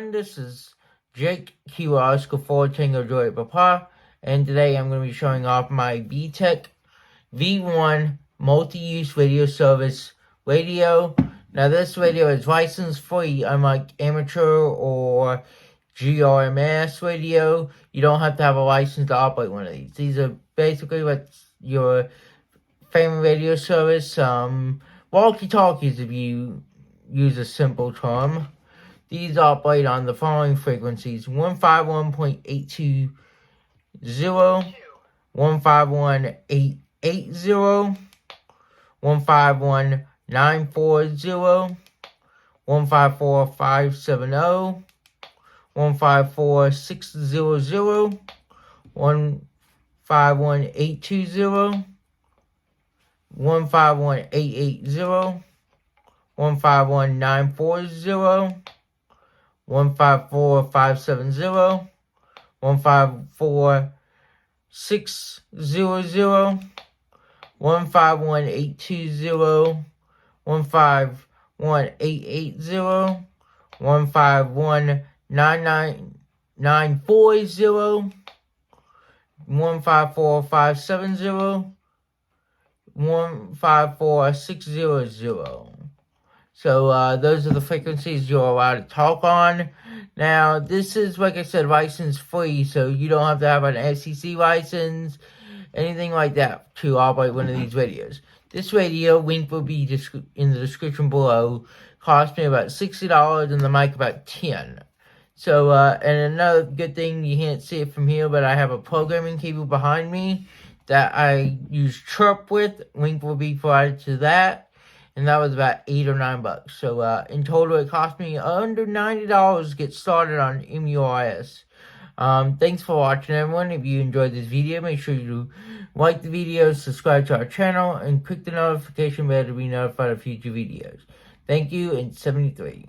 everyone, this is jCRSZ for Tango Joy Papa, and today I'm going to be showing off my VTech V1 multi-use radio service radio. Now this radio is license free, unlike amateur or GRMS radio. You don't have to have a license to operate one of these. These are basically what your family radio service, walkie-talkies if you use a simple term. These operate on the following frequencies: 151.820, 151.880, 151.940, 154.570, 154.600, 151.820, 151.880, 151.940, 154.570, 154.600, 151.820, 151.880, 151.940, 154.570, 154.600. So those are the frequencies you're allowed to talk on. Now, this is, like I said, license free, so you don't have to have an FCC license, anything like that, to operate one of these radios. This radio, link will be in the description below, cost me about $60 and the mic about $10. So, and another good thing, you can't see it from here, but I have a programming cable behind me that I use Chirp with. Link will be provided to that. And that was about $8 or $9. So, in total, it cost me under $90 to get started on MURS. Thanks for watching, everyone. If you enjoyed this video, make sure you like the video, subscribe to our channel, and click the notification bell to be notified of future videos. Thank you, and 73.